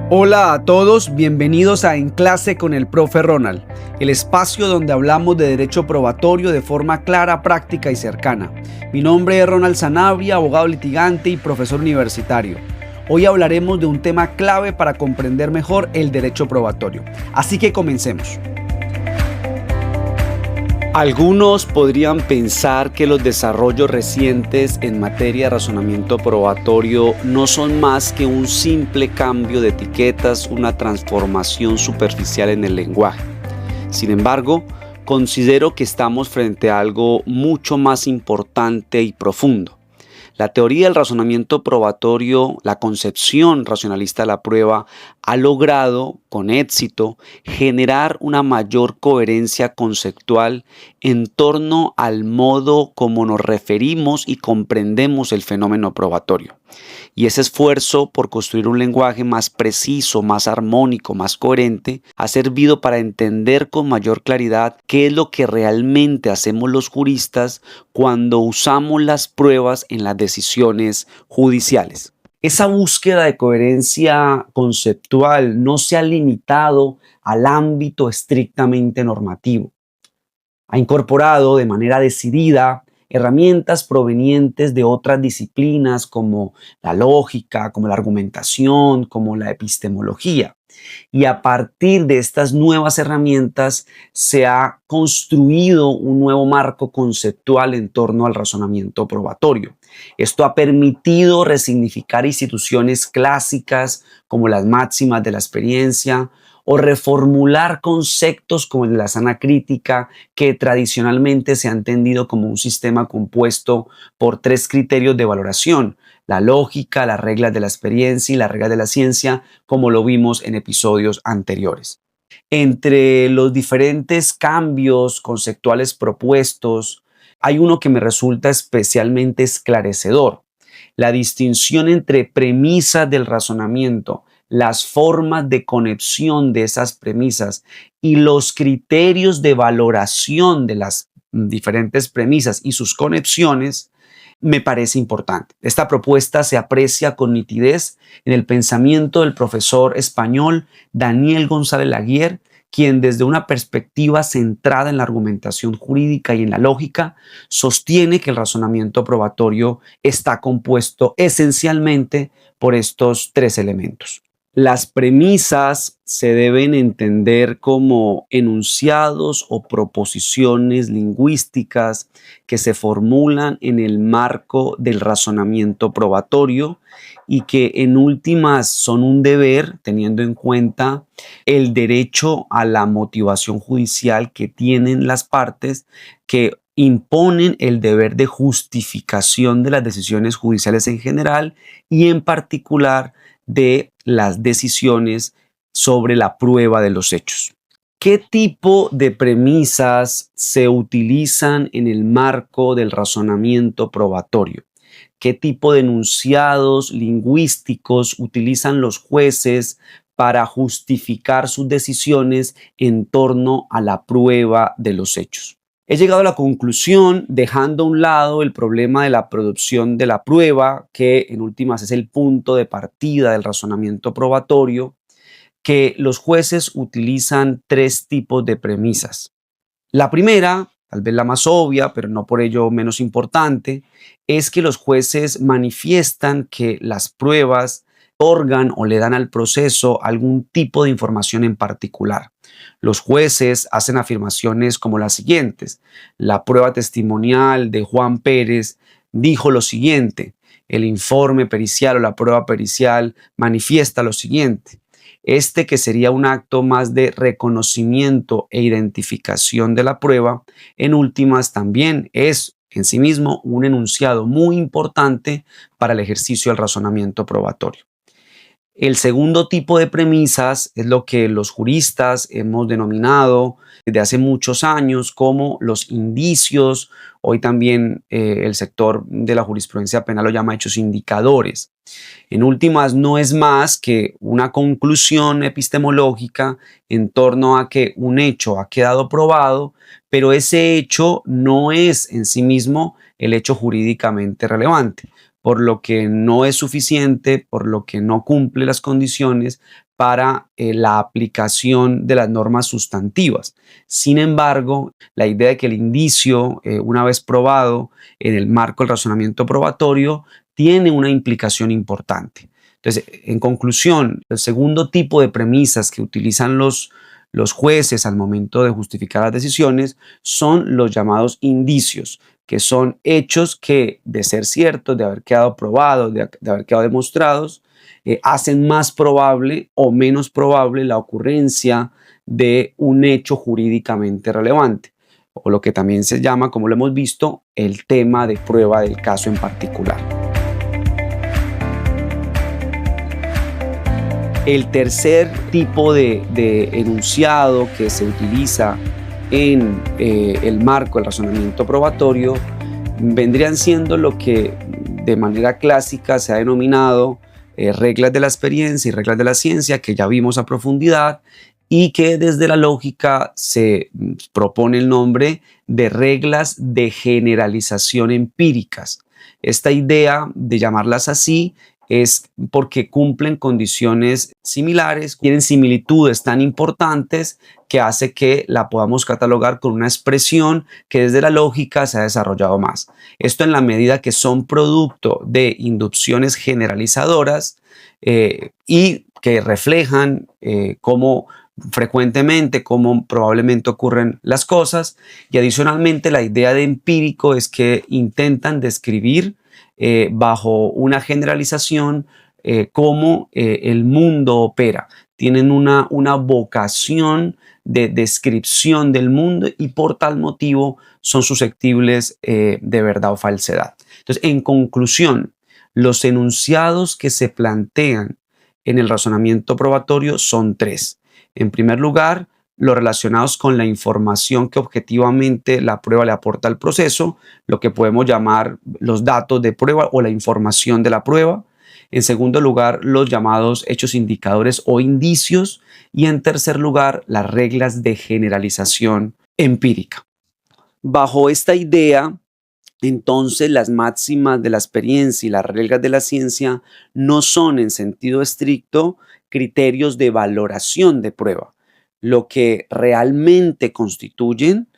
Hola a todos, bienvenidos a En Clase con el Profe Ronald, el espacio donde hablamos de derecho probatorio de forma clara, práctica y cercana. Mi nombre es Ronald Sanabria, abogado litigante y profesor universitario. Hoy hablaremos de un tema clave para comprender mejor el derecho probatorio. Así que comencemos. Algunos podrían pensar que los desarrollos recientes en materia de razonamiento probatorio no son más que un simple cambio de etiquetas, una transformación superficial en el lenguaje. Sin embargo, considero que estamos frente a algo mucho más importante y profundo. La teoría del razonamiento probatorio, la concepción racionalista de la prueba, ha logrado con éxito generar una mayor coherencia conceptual en torno al modo como nos referimos y comprendemos el fenómeno probatorio. Y ese esfuerzo por construir un lenguaje más preciso, más armónico, más coherente, ha servido para entender con mayor claridad qué es lo que realmente hacemos los juristas cuando usamos las pruebas en las decisiones judiciales. Esa búsqueda de coherencia conceptual no se ha limitado al ámbito estrictamente normativo. Ha incorporado de manera decidida herramientas provenientes de otras disciplinas como la lógica, como la argumentación, como la epistemología. Y a partir de estas nuevas herramientas se ha construido un nuevo marco conceptual en torno al razonamiento probatorio. Esto ha permitido resignificar instituciones clásicas como las máximas de la experiencia o reformular conceptos como el de la sana crítica, que tradicionalmente se ha entendido como un sistema compuesto por tres criterios de valoración: la lógica, las reglas de la experiencia y las reglas de la ciencia, como lo vimos en episodios anteriores. Entre los diferentes cambios conceptuales propuestos, hay uno que me resulta especialmente esclarecedor: la distinción entre premisas del razonamiento, las formas de conexión de esas premisas y los criterios de valoración de las diferentes premisas y sus conexiones. Me parece importante. Esta propuesta se aprecia con nitidez en el pensamiento del profesor español Daniel González Laguier, quien desde una perspectiva centrada en la argumentación jurídica y en la lógica, sostiene que el razonamiento probatorio está compuesto esencialmente por estos tres elementos. Las premisas se deben entender como enunciados o proposiciones lingüísticas que se formulan en el marco del razonamiento probatorio y que en últimas son un deber, teniendo en cuenta el derecho a la motivación judicial que tienen las partes, que imponen el deber de justificación de las decisiones judiciales en general y en particular de las decisiones sobre la prueba de los hechos. ¿Qué tipo de premisas se utilizan en el marco del razonamiento probatorio? ¿Qué tipo de enunciados lingüísticos utilizan los jueces para justificar sus decisiones en torno a la prueba de los hechos? He llegado a la conclusión, dejando a un lado el problema de la producción de la prueba, que en últimas es el punto de partida del razonamiento probatorio, que los jueces utilizan tres tipos de premisas. La primera, tal vez la más obvia, pero no por ello menos importante, es que los jueces manifiestan que las pruebas otorgan o le dan al proceso algún tipo de información en particular. Los jueces hacen afirmaciones como las siguientes: la prueba testimonial de Juan Pérez dijo lo siguiente, el informe pericial o la prueba pericial manifiesta lo siguiente. Que sería un acto más de reconocimiento e identificación de la prueba, en últimas también es en sí mismo un enunciado muy importante para el ejercicio del razonamiento probatorio. El segundo tipo de premisas es lo que los juristas hemos denominado desde hace muchos años como los indicios. Hoy también el sector de la jurisprudencia penal lo llama hechos indicadores. En últimas, no es más que una conclusión epistemológica en torno a que un hecho ha quedado probado, pero ese hecho no es en sí mismo el hecho jurídicamente relevante, por lo que no es suficiente, por lo que no cumple las condiciones para la aplicación de las normas sustantivas. Sin embargo, la idea de que el indicio, una vez probado en el marco del razonamiento probatorio, tiene una implicación importante. Entonces, en conclusión, el segundo tipo de premisas que utilizan los jueces al momento de justificar las decisiones son los llamados indicios, que son hechos que, de ser ciertos, de haber quedado probados, de haber quedado demostrados, hacen más probable o menos probable la ocurrencia de un hecho jurídicamente relevante, o lo que también se llama, como lo hemos visto, el tema de prueba del caso en particular. El tercer tipo de enunciado que se utiliza en el marco del razonamiento probatorio vendrían siendo lo que de manera clásica se ha denominado reglas de la experiencia y reglas de la ciencia, que ya vimos a profundidad, y que desde la lógica se propone el nombre de reglas de generalización empíricas. Esta idea de llamarlas así es porque cumplen condiciones similares, tienen similitudes tan importantes que hace que la podamos catalogar con una expresión que desde la lógica se ha desarrollado más. Esto en la medida que son producto de inducciones generalizadoras y que reflejan cómo frecuentemente, cómo probablemente ocurren las cosas, y adicionalmente la idea de empírico es que intentan describir bajo una generalización cómo el mundo opera. Tienen una vocación de descripción del mundo y por tal motivo son susceptibles de verdad o falsedad. Entonces, en conclusión, los enunciados que se plantean en el razonamiento probatorio son tres. En primer lugar, los relacionados con la información que objetivamente la prueba le aporta al proceso, lo que podemos llamar los datos de prueba o la información de la prueba. En segundo lugar, los llamados hechos indicadores o indicios. Y en tercer lugar, las reglas de generalización empírica. Bajo esta idea, entonces, las máximas de la experiencia y las reglas de la ciencia no son en sentido estricto criterios de valoración de prueba. Lo que realmente constituyen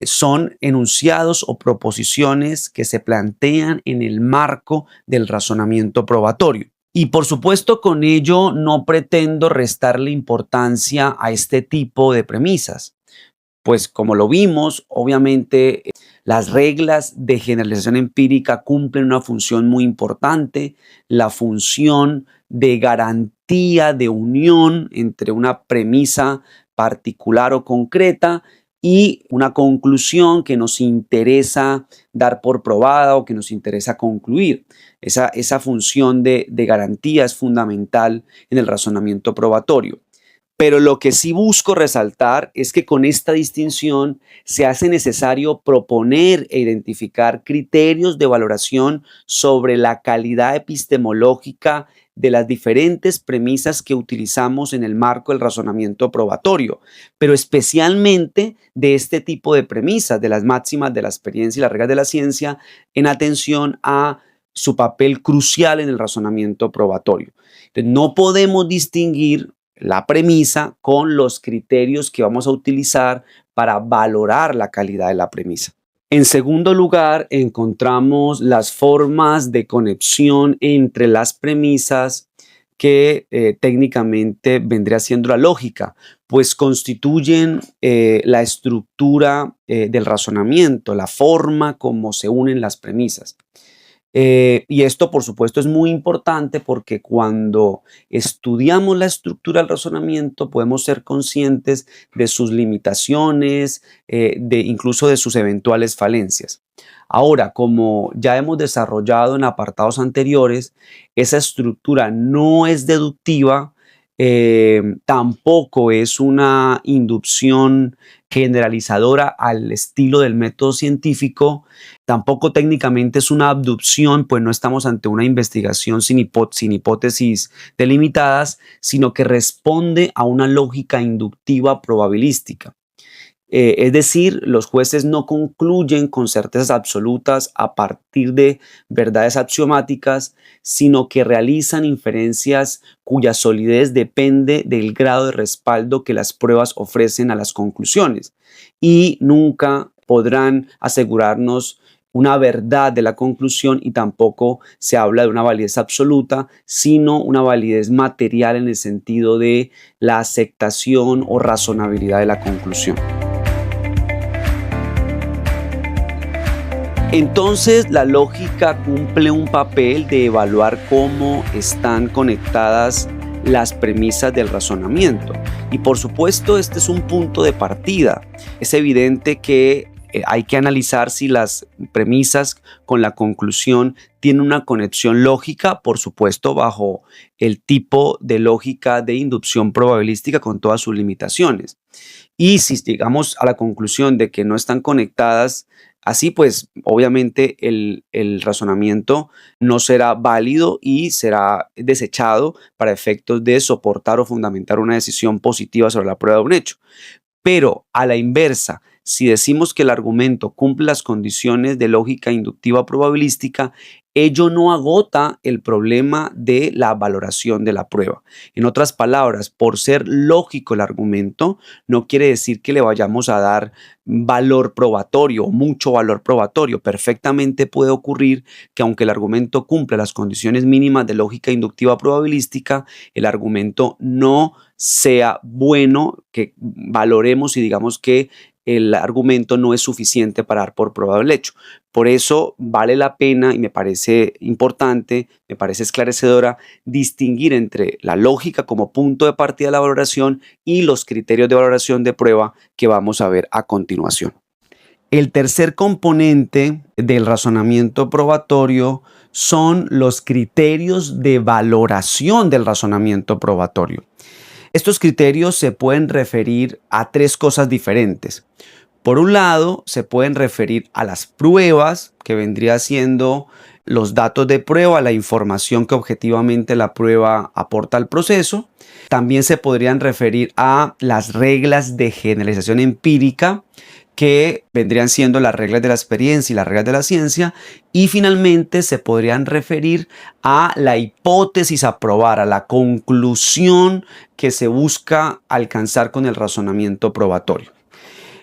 son enunciados o proposiciones que se plantean en el marco del razonamiento probatorio. Y por supuesto, con ello no pretendo restarle importancia a este tipo de premisas, pues como lo vimos, obviamente las reglas de generalización empírica cumplen una función muy importante, la función de garantía de unión entre una premisa particular o concreta y una conclusión que nos interesa dar por probada o que nos interesa concluir. Esa función de garantía es fundamental en el razonamiento probatorio. Pero lo que sí busco resaltar es que con esta distinción se hace necesario proponer e identificar criterios de valoración sobre la calidad epistemológica de las diferentes premisas que utilizamos en el marco del razonamiento probatorio, pero especialmente de este tipo de premisas, de las máximas de la experiencia y las reglas de la ciencia, en atención a su papel crucial en el razonamiento probatorio. Entonces, no podemos distinguir la premisa con los criterios que vamos a utilizar para valorar la calidad de la premisa. En segundo lugar, encontramos las formas de conexión entre las premisas que técnicamente vendría siendo la lógica, pues constituyen la estructura del razonamiento, la forma como se unen las premisas. Y esto, por supuesto, es muy importante porque cuando estudiamos la estructura del razonamiento podemos ser conscientes de sus limitaciones, incluso de sus eventuales falencias. Ahora, como ya hemos desarrollado en apartados anteriores, esa estructura no es deductiva, tampoco es una inducción generalizadora al estilo del método científico, tampoco técnicamente es una abducción, pues no estamos ante una investigación sin hipótesis delimitadas, sino que responde a una lógica inductiva probabilística. Es decir, los jueces no concluyen con certezas absolutas a partir de verdades axiomáticas, sino que realizan inferencias cuya solidez depende del grado de respaldo que las pruebas ofrecen a las conclusiones, y nunca podrán asegurarnos una verdad de la conclusión, y tampoco se habla de una validez absoluta, sino una validez material en el sentido de la aceptación o razonabilidad de la conclusión. Entonces, la lógica cumple un papel de evaluar cómo están conectadas las premisas del razonamiento. Y por supuesto, este es un punto de partida. Es evidente que hay que analizar si las premisas con la conclusión tienen una conexión lógica, por supuesto, bajo el tipo de lógica de inducción probabilística con todas sus limitaciones. Y si llegamos a la conclusión de que no están conectadas, así pues obviamente el razonamiento no será válido y será desechado para efectos de soportar o fundamentar una decisión positiva sobre la prueba de un hecho. Pero a la inversa, si decimos que el argumento cumple las condiciones de lógica inductiva probabilística, ello no agota el problema de la valoración de la prueba. En otras palabras, por ser lógico el argumento, no quiere decir que le vayamos a dar valor probatorio o mucho valor probatorio. Perfectamente puede ocurrir que, aunque el argumento cumple las condiciones mínimas de lógica inductiva probabilística, el argumento no sea bueno, que valoremos y digamos que el argumento no es suficiente para dar por probado el hecho. Por eso vale la pena, y me parece importante, me parece esclarecedora, distinguir entre la lógica como punto de partida de la valoración y los criterios de valoración de prueba que vamos a ver a continuación. El tercer componente del razonamiento probatorio son los criterios de valoración del razonamiento probatorio. Estos criterios se pueden referir a tres cosas diferentes. Por un lado, se pueden referir a las pruebas, que vendría siendo los datos de prueba, la información que objetivamente la prueba aporta al proceso. También se podrían referir a las reglas de generalización empírica, que vendrían siendo las reglas de la experiencia y las reglas de la ciencia. Y finalmente se podrían referir a la hipótesis a probar, a la conclusión que se busca alcanzar con el razonamiento probatorio.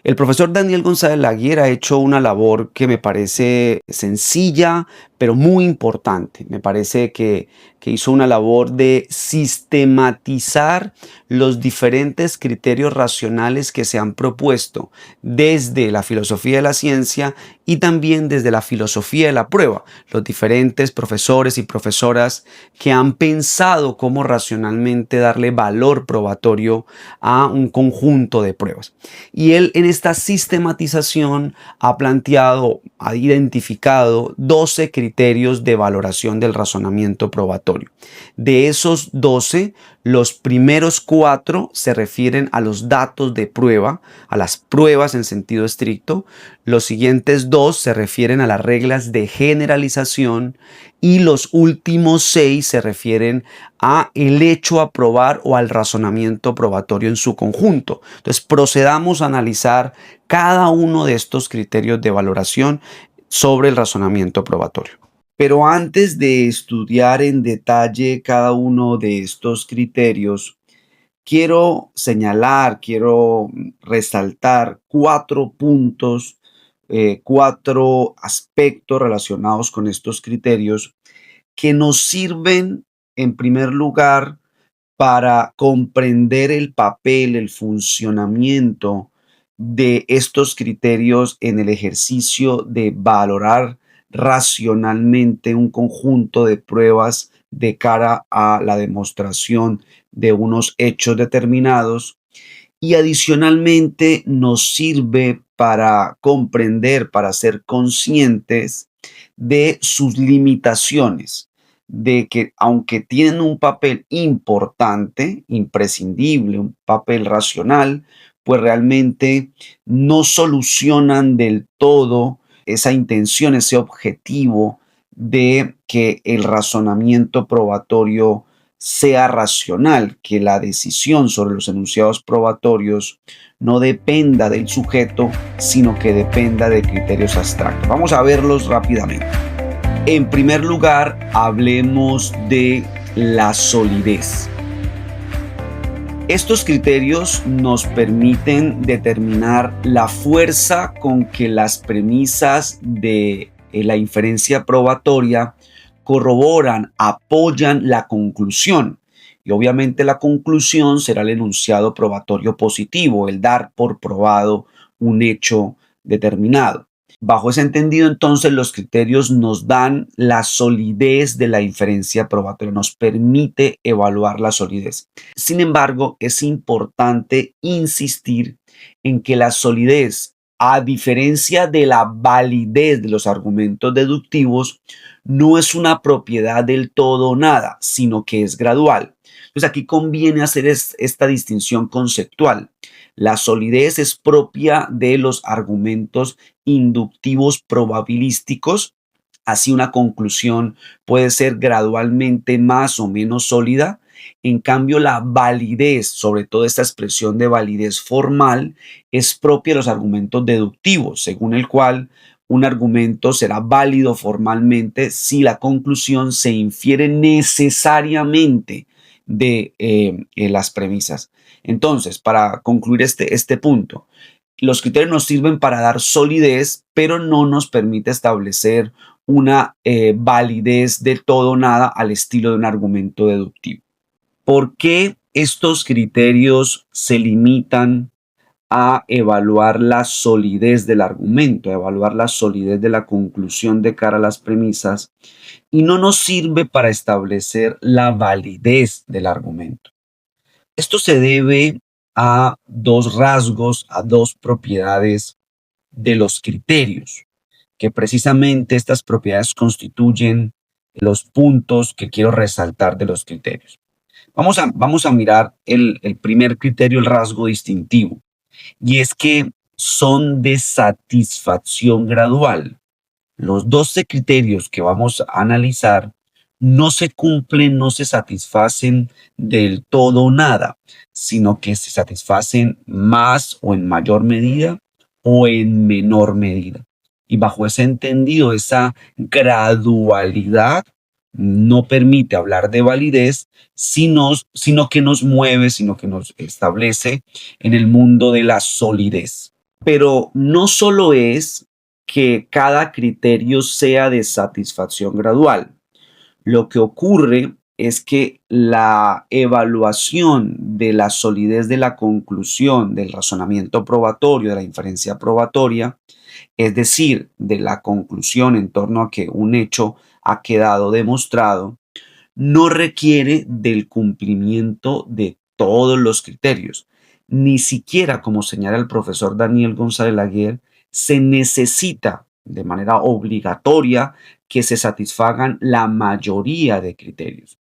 El profesor Daniel González Laguier ha hecho una labor que me parece sencilla, pero muy importante. Me parece que hizo una labor de sistematizar los diferentes criterios racionales que se han propuesto desde la filosofía de la ciencia y también desde la filosofía de la prueba. Los diferentes profesores y profesoras que han pensado cómo racionalmente darle valor probatorio a un conjunto de pruebas. Y él, en esta sistematización, ha planteado, ha identificado 12 criterios de valoración del razonamiento probatorio. De esos 12, los primeros 4 se refieren a los datos de prueba, a las pruebas en sentido estricto. Los siguientes 2 se refieren a las reglas de generalización y los últimos 6 se refieren a el hecho a probar o al razonamiento probatorio en su conjunto. Entonces, procedamos a analizar cada uno de estos criterios de valoración sobre el razonamiento probatorio. Pero antes de estudiar en detalle cada uno de estos criterios, quiero señalar, quiero resaltar 4 puntos, 4 aspectos relacionados con estos criterios que nos sirven, en primer lugar, para comprender el papel, el funcionamiento de estos criterios en el ejercicio de valorar racionalmente un conjunto de pruebas de cara a la demostración de unos hechos determinados, y adicionalmente nos sirve para comprender, para ser conscientes de sus limitaciones, de que aunque tienen un papel importante, imprescindible, un papel racional, pues realmente no solucionan del todo esa intención, ese objetivo de que el razonamiento probatorio sea racional, que la decisión sobre los enunciados probatorios no dependa del sujeto, sino que dependa de criterios abstractos. Vamos a verlos rápidamente. En primer lugar, hablemos de la solidez. Estos criterios nos permiten determinar la fuerza con que las premisas de la inferencia probatoria corroboran, apoyan la conclusión. Y obviamente la conclusión será el enunciado probatorio positivo, el dar por probado un hecho determinado. Bajo ese entendido, entonces, los criterios nos dan la solidez de la inferencia probatoria, nos permite evaluar la solidez. Sin embargo, es importante insistir en que la solidez, a diferencia de la validez de los argumentos deductivos, no es una propiedad del todo o nada, sino que es gradual. Entonces, aquí conviene hacer esta distinción conceptual. La solidez es propia de los argumentos inductivos probabilísticos. Así una conclusión puede ser gradualmente más o menos sólida. En cambio, la validez, sobre todo esta expresión de validez formal, es propia de los argumentos deductivos, según el cual un argumento será válido formalmente si la conclusión se infiere necesariamente de las premisas. Entonces, para concluir este punto, los criterios nos sirven para dar solidez, pero no nos permite establecer una validez de todo o nada al estilo de un argumento deductivo. ¿Por qué estos criterios se limitan a evaluar la solidez del argumento, a evaluar la solidez de la conclusión de cara a las premisas, y no nos sirve para establecer la validez del argumento? Esto se debe a dos rasgos, a dos propiedades de los criterios, que precisamente estas propiedades constituyen los puntos que quiero resaltar de los criterios. Vamos a mirar el primer criterio, el rasgo distintivo, y es que son de satisfacción gradual. Los 12 criterios que vamos a analizar no se cumplen, no se satisfacen del todo o nada, sino que se satisfacen más o en mayor medida o en menor medida. Y bajo ese entendido, esa gradualidad no permite hablar de validez, sino que nos mueve, sino que nos establece en el mundo de la solidez. Pero no solo es que cada criterio sea de satisfacción gradual. Lo que ocurre es que la evaluación de la solidez de la conclusión, del razonamiento probatorio, de la inferencia probatoria, es decir, de la conclusión en torno a que un hecho ha quedado demostrado, no requiere del cumplimiento de todos los criterios. Ni siquiera, como señala el profesor Daniel González Laguerre, se necesita de manera obligatoria que se satisfagan la mayoría de criterios.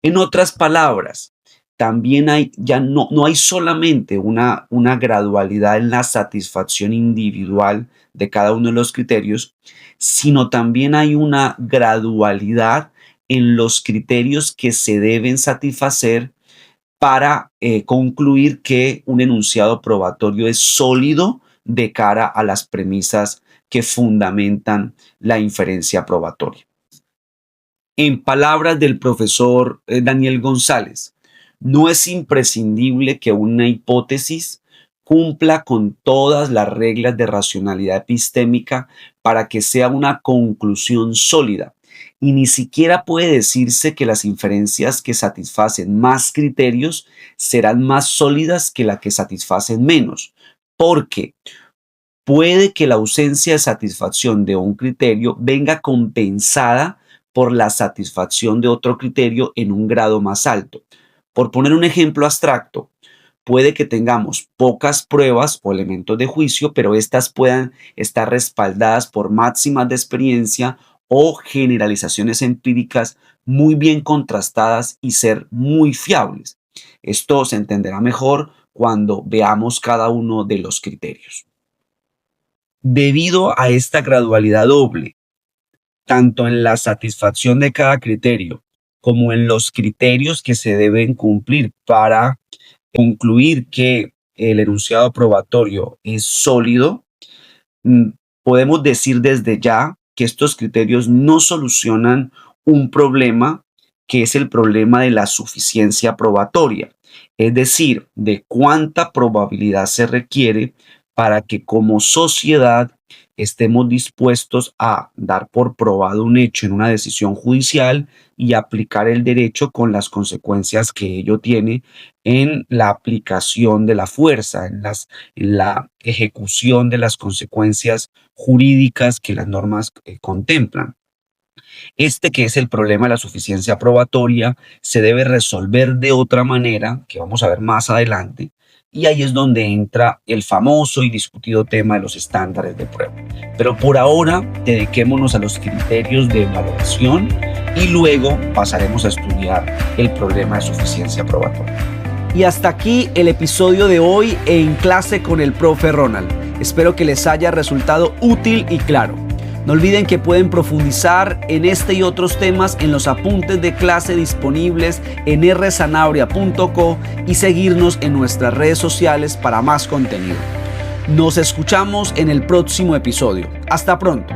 En otras palabras, también no hay solamente una gradualidad en la satisfacción individual de cada uno de los criterios, sino también hay una gradualidad en los criterios que se deben satisfacer para concluir que un enunciado probatorio es sólido de cara a las premisas que fundamentan la inferencia probatoria. En palabras del profesor Daniel González, no es imprescindible que una hipótesis cumpla con todas las reglas de racionalidad epistémica para que sea una conclusión sólida. Y ni siquiera puede decirse que las inferencias que satisfacen más criterios serán más sólidas que las que satisfacen menos, porque puede que la ausencia de satisfacción de un criterio venga compensada por la satisfacción de otro criterio en un grado más alto. Por poner un ejemplo abstracto, puede que tengamos pocas pruebas o elementos de juicio, pero estas puedan estar respaldadas por máximas de experiencia o generalizaciones empíricas muy bien contrastadas y ser muy fiables. Esto se entenderá mejor cuando veamos cada uno de los criterios. Debido a esta gradualidad doble, tanto en la satisfacción de cada criterio como en los criterios que se deben cumplir para concluir que el enunciado probatorio es sólido, mm, podemos decir desde ya que estos criterios no solucionan un problema que es el problema de la suficiencia probatoria, es decir, de cuánta probabilidad se requiere para que como sociedad estemos dispuestos a dar por probado un hecho en una decisión judicial y aplicar el derecho con las consecuencias que ello tiene en la aplicación de la fuerza, en la ejecución de las consecuencias jurídicas que las normas contemplan. Este que es el problema de la suficiencia probatoria se debe resolver de otra manera, que vamos a ver más adelante, y ahí es donde entra el famoso y discutido tema de los estándares de prueba. Pero por ahora dediquémonos a los criterios de valoración y luego pasaremos a estudiar el problema de suficiencia probatoria. Y hasta aquí el episodio de hoy en Clase con el Profe Ronald. Espero que les haya resultado útil y claro. No olviden que pueden profundizar en este y otros temas en los apuntes de clase disponibles en rzanabria.co y seguirnos en nuestras redes sociales para más contenido. Nos escuchamos en el próximo episodio. Hasta pronto.